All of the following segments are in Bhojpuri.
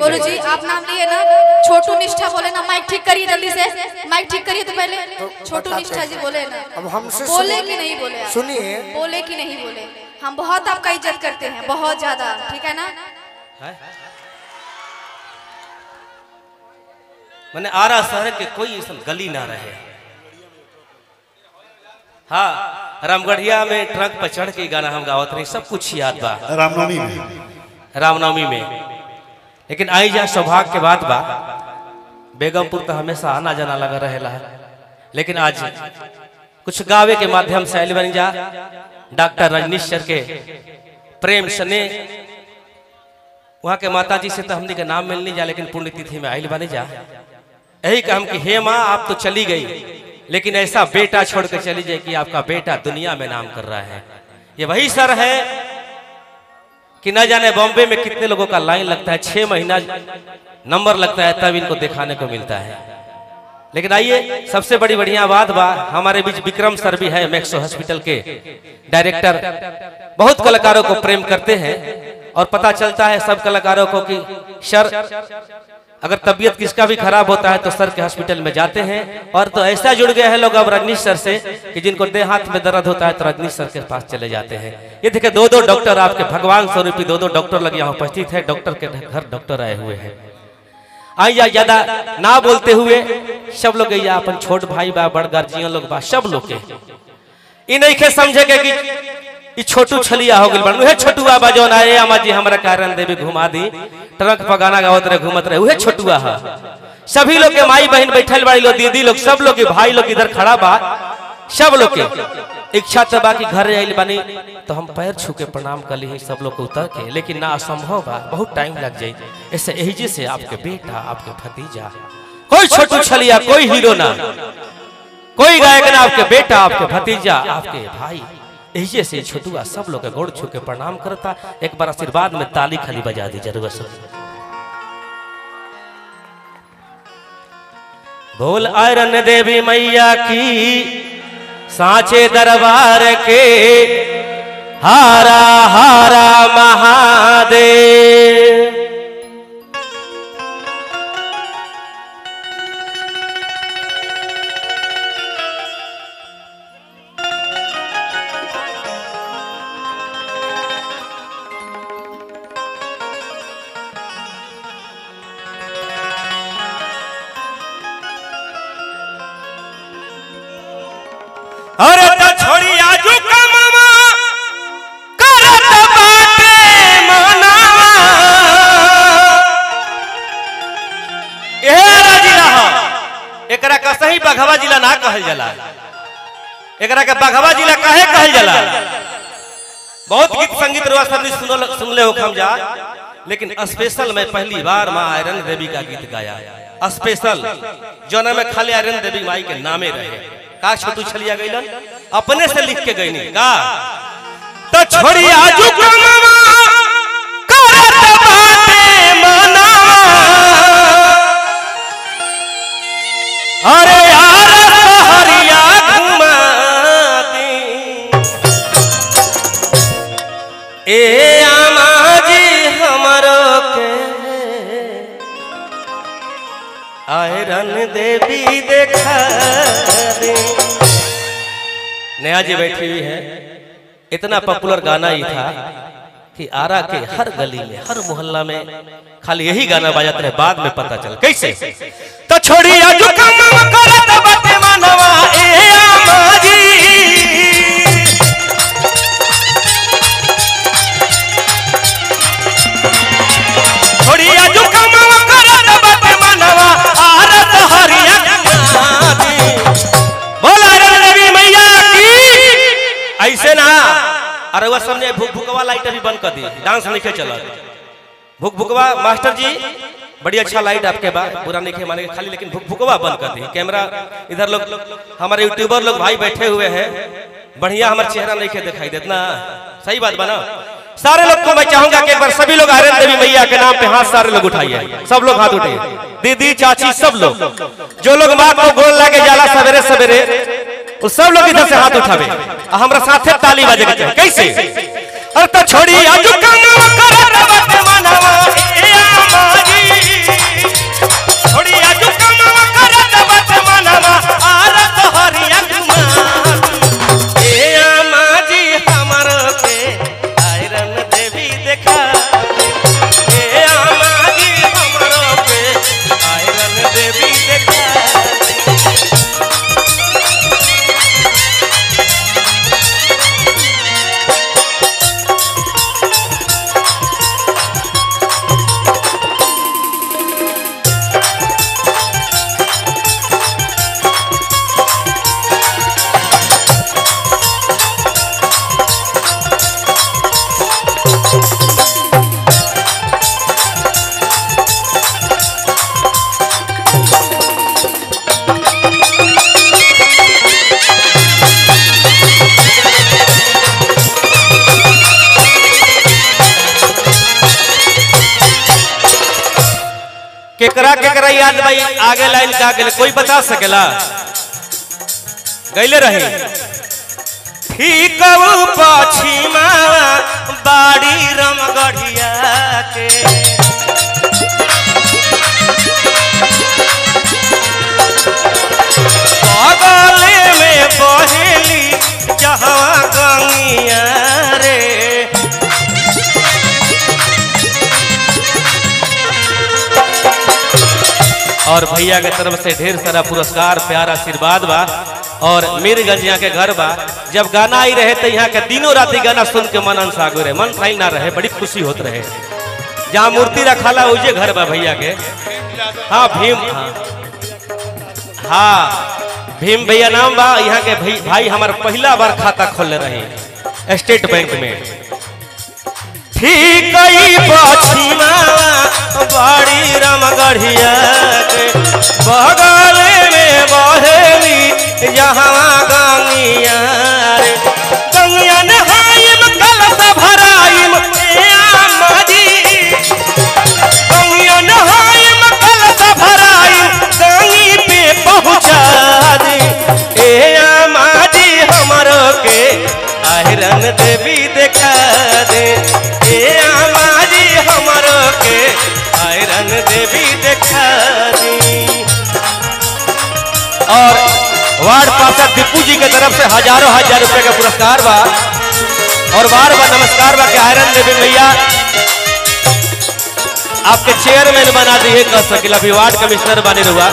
गोलू जी आप नाम लिए ना, छोटू निष्ठा बोले ना। माइक ठीक करिए जल्दी से, माइक ठीक करिए तो पहले। छोटू निष्ठा जी बोले ना, अब हमसे बोले कि नहीं बोले? सुनिए, बोले कि नहीं बोले? हम बहुत आपका इज्जत करते हैं, बहुत ज्यादा, ठीक है ना? मैंने आरा शहर के कोई गली ना रहे। हाँ, रामगढ़िया में ट्रक पर चढ़ के गाना हम गावत रहे, सब कुछ याद बा। रामनवमी में लेकिन आई जा सौभाग्य के बात बा, बेगमपुर तो हमेशा आना जाना लगा रहेला है, लेकिन आज कुछ गावे के माध्यम से आयल बन जा। डॉक्टर रजनीश सर के प्रेम सने वहाँ के माता जी से तो हमने का नाम मिलने जा, लेकिन पुण्यतिथि में आयल बने जा। यही कहम कि हे माँ आप तो चली गई, लेकिन ऐसा बेटा छोड़ के चली जाए कि आपका बेटा दुनिया में नाम कर रहा है। ये वही सर है कि न जाने बॉम्बे में कितने लोगों का लाइन लगता है, 6 महीना नंबर लगता है तब इनको दिखाने को मिलता है। लेकिन आइए, सबसे बड़ी बढ़िया बात बा, हमारे बीच विक्रम सर भी है, मैक्सो हॉस्पिटल के डायरेक्टर। बहुत कलाकारों को प्रेम करते हैं और पता चलता है सब कलाकारों को कि सर अगर तबीयत किसका भी खराब होता है तो सर के हॉस्पिटल में जाते हैं। और तो ऐसा जुड़ गए हैं लोग अब रजनीश सर से कि जिनको देह हाथ में दर्द होता है तो रजनीश सर के पास चले जाते हैं। ये देखिए 2-2 डॉक्टर आपके भगवान स्वरूपी 2-2 डॉक्टर लगे यहाँ उपस्थित है। डॉक्टर के घर डॉक्टर आए हुए हैं। आइए ज्यादा ना बोलते हुए सब लोग अपन छोट भाई बा, बड़ गार्जियन लोग बा, सब लोग के नहीं के समझे कि छोटू छलिया हो गई बन। उहे छोटुआ बा जौन आए अम्मा जी हमरा कारण देवी घुमा दी, ट्रक पर गाना गावत रहे घूमत रहे, उहे छोटुआ है। सभी लोग के माई बहन बैठल बाड़ी लोग, दीदी लोग, सब लोग के भाई लोग इधर खड़ा बा। सब लोग के इच्छा तो बा कि घर आइल बानी तो हम पैर छू के प्रणाम कर ली सब लोग को उतर के, लेकिन ना असंभव बा, बहुत टाइम लग जाये। ऐसे यही से आपके बेटा, आपके भतीजा, कोई छोटू छलिया, कोई हीरो ना, कोई गायक ना, आपके बेटा, आपके भतीजा, आपके भाई, यही से छोटुआ सब लोग के गोड़ छू के प्रणाम करता। एक बार आशीर्वाद में ताली खाली बजा दी जरूर सब। बोल आयरन देवी मैया की सांचे दरबार के, हारा हारा महादेव। अरे तो छोड़ी आजू का मामा करत बाटे मनावा, एरा जिला हो, एकरा का सही बघवा जिला ना कहल जाला। एकरा के बघवा जिला काहे कहल जाला? बहुत गीत संगीत रवा सबने सुन ले हो हम जा, लेकिन स्पेशल मैं पहली बार माँ आयरन देवी का गीत गाया। स्पेशल जोना में खाली आयरन देवी माई के नामे रहे। का छोटू छलिया गईलन अपने से लिख के गई नहीं का, तो छोड़ी आजू का मामा करत बाटे मनावा, अरे यार हरिया घुमा दी ए आमा जी हमरो के आयरन देवी देखा दे। नया जी बैठी हुई है। इतना पॉपुलर गाना ही था कि आरा के हर गली में, हर मोहल्ला में खाली यही गाना बजाते रहे। बाद में पता चल कैसे, तो छोड़ी आजू का मामा करत बाटे मनवा ए आमा जी, छोड़ी आजू का मामा करत बाटे मनवा आरत हरिया दी। बोला देवी मैया की। ऐसे ना, अरे वह सामने भूख भुकवा लाइट अभी बंद कर दी, डांस नहीं चला। भूख भुकवा मास्टर जी बड़ी अच्छा लाइट आपके बाद बुरा नहीं माने खाली, लेकिन भूख भुकवा बंद कर दी। कैमरा इधर लोग हमारे यूट्यूबर लोग भाई बैठे हुए हैं, बढ़िया हमारा चेहरा नहीं दिखाई देता। सही बात बना। सारे लोग को मैं चाहूंगा कि एक बार सभी लोग आयरन देवी मैया के नाम पे हाथ सारे लोग उठाइए। सब लोग हाथ उठाइए, दीदी चाची सब लोग, जो लोग माँ को गोल लाके जाला सवेरे सवेरे, वो सब लोग इधर से हाथ उठावे। हमरा साथे ताली बजे के चाहिए। कैसे? अरे तो छोड़ी आजू का मामा करत बाटे मनवा ए आमा जी, केकरा केकरा याद भाई आगे लाइन का गेले कोई बता सकेला? गईले रही ठीक पछिमा बाड़ी रामगढ़िया के बगले में बहेली जहाँ गंगिया रे और भैया के तरफ से ढेर सारा पुरस्कार प्यार आशीर्वाद बा और मीरगंज यहाँ के घर बा। जब गाना आई रहे तो यहाँ के दिनों राती गाना सुन के मन अनसागो रहे, मन फाइल ना रहे, बड़ी खुशी होत रहे। जहाँ मूर्ति रखाला उजे घर बा भैया के। हाँ भीम, हाँ भीम भैया नाम बा। यहाँ के भाई हमारे पहला बार खाता खोलने रहे स्टेट बैंक में। ठीक पछिमा बाड़ी रामगढ़िया के बगल में बहेली जहाँ गंगिया रे गंगिया नहाइम कलश भराइम माजी गंगिया नहाइम कलश भराइम गंगी पे पहुँचा दी ए माजी हमरो के आयरन देवी देखा दे ए माजी हमरो के आयरन देवी देखा दी। और वार्ड पार्षद दीपू जी के तरफ से हजारों हजार रुपए का पुरस्कार बा और बार बार नमस्कार बा के आयरन देवी भैया आपके चेयरमैन बना दिए कह सकिला अभी वार्ड कमिश्नर बने रुआ।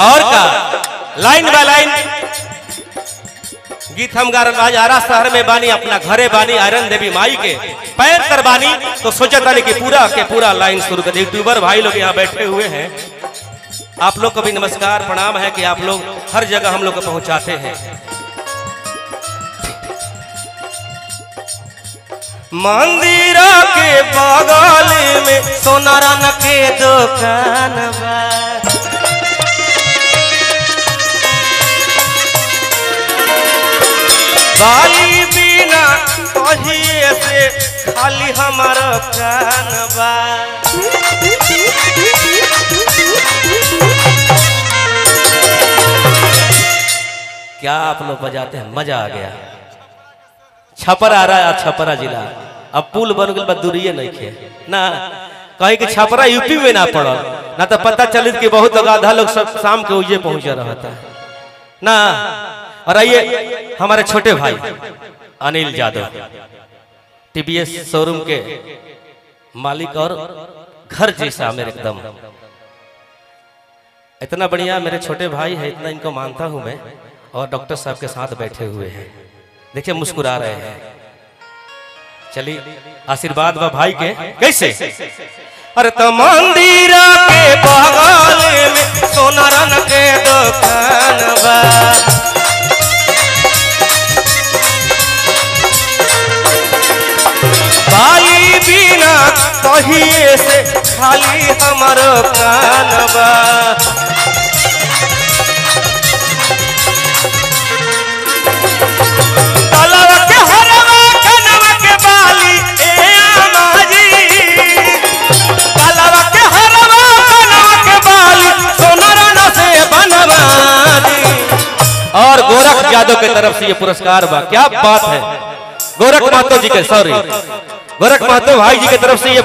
और का लाइन बाय लाइन गीत हम गा रहे। आरा शहर में बानी अपना घरे बानी आयरन देवी माई के पैर कर बानी तो सोचा था कि पूरा के पूरा लाइन शुरू कर। यूट्यूबर भाई लोग यहाँ बैठे हुए हैं, आप लोग को भी नमस्कार प्रणाम है कि आप लोग हर जगह हम लोग को पहुंचाते हैं। मंदिर के बगल में सोनारन के दुकान बा बाली बिना कहिए से खाली हमारा कान बा। क्या आप लोग बजाते हैं, मजा आ गया। छपरा आ रहा है, छपरा जिला अब पुल बन गया, दूरिये नहीं खे ना कहीं कि छपरा यूपी में ना पड़ो ना तो पता चलित कि बहुत आधा लोग सब शाम के उजे पहुंचा रहता है ना। और आइए हमारे छोटे भाई अनिल यादव टीवीएस शोरूम के मालिक और घर जैसा मेरे एकदम इतना बढ़िया मेरे छोटे भाई है, इतना इनको मानता हूं मैं। और डॉक्टर साहब के साथ बैठे हुए हैं, देखिए मुस्कुरा रहे हैं। चलिए आशीर्वाद बा भाई के कैसे। अरे तो मंदिर के बगल में सोनारन के दुकान बा बाली बिना कहिए से खाली हमारो कान बा। तलवा के हरवा कनवा के बाली ए माजी तलवा के हरवा कनवा के बाली सोनारन से बनवा दी। और गोरख यादव की तरफ से ये पुरस्कार बा, क्या बात है। गोरख महतो जी के गोरख महतो भाई जी की तरफ से ये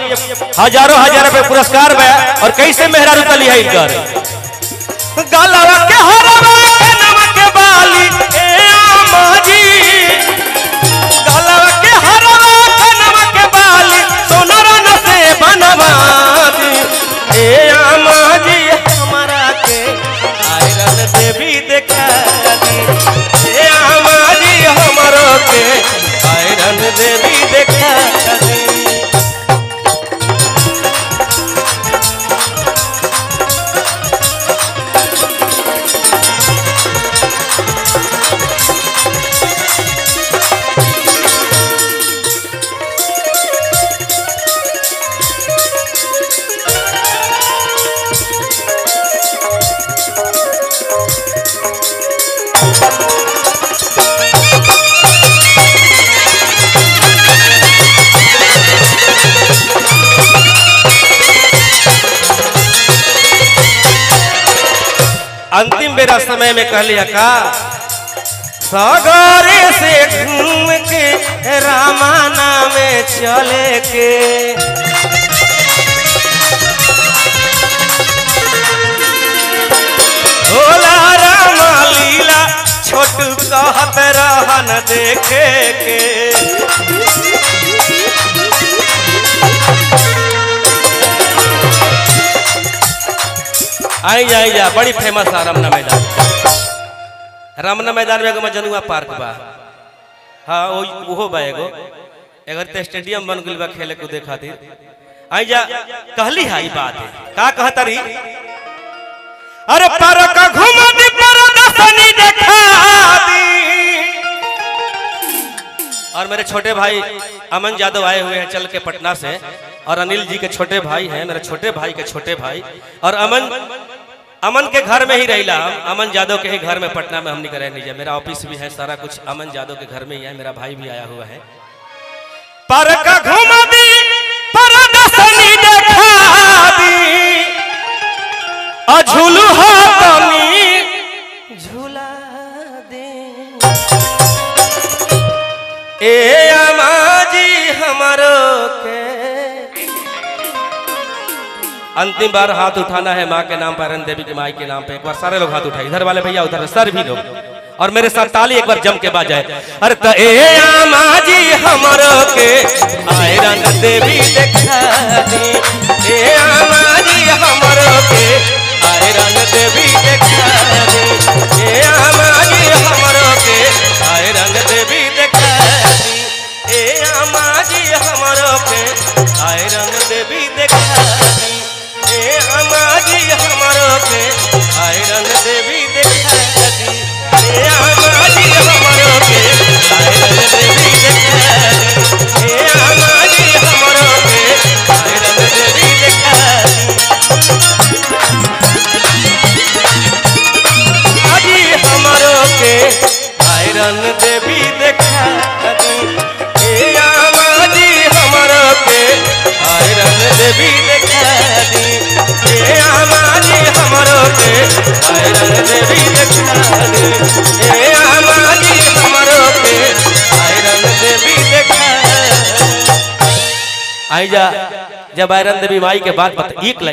हजारों हजार रुपए पुरस्कार बा। और कैसे मेहरा रुतली है इनकर गलवा के हरवा कनवा के बाली ए माजी गलवा के हरवा कनवा के बाली सोनारन से बनवा दी। ए माजी हमारा के आयरन देवी देखा दी। ए माजी हमारो के आयरन देवी देखा दी। अंतिम बेरा समय में कह लिया का सागरे से घूम के रामाना में चले के भोला रामा लीला छोटू कहत रहन देखे के आई जा बड़ी फेमस है रमना मैदान। रमना मैदान में एगो जनुआ पार्क बा। हाँ वो बा एगो एगर ते स्टेडियम बन गइल बा खेले कूदे खातिर। आई जा कहली है बात है का कहता रही अरे पार्क घुमा दी परदर्शनी देखा दी। और मेरे छोटे भाई अमन यादव आए हुए हैं चल के पटना से और अनिल जी के छोटे भाई हैं मेरे छोटे भाई के छोटे भाई और अमन के घर में ही रहीला हम अमन यादव के ही घर में पटना में हम नहीं करे नहीं मेरा ऑफिस भी है सारा कुछ अमन यादव के घर में ही है मेरा भाई भी आया हुआ है। पार्क घुमा दी परदर्शनी देखा दी झूलू झूला दे ए अमाजी हमारो के। अंतिम बार हाथ उठाना है माँ के नाम पर अरन देवी की माई के नाम पे। एक बार सारे लोग हाथ उठाए इधर वाले भैया उधर सर भी लोग और मेरे साथ ताली एक बार जम के बाजाए। अरे त ए अमाजी हमारो के आयरन देवी देखा दी ए अमाजी हमारो के आयरन देवी देखा दी ए अमाजी हमारो के आयरन देवी देखा दी ए अमाजी हमारो के आयरन देवी देखा दी ए अमाजी हमारो के आयरन देवी देखा दी ए अमाजी हमारो के आयरन देवी देखा दी ए अमाजी हमारो के आयरन देवी देखा दी हमारो के आयरन देवी देखा दी ए अमाजी हमारो के आयरन देवी देखा दी ए अमाजी हमारो के आयरन देवी देखा दी ए अमाजी हमारो के आयरन देवी देखा। आई जा जब आयरन देवी माई के बात एक लाइन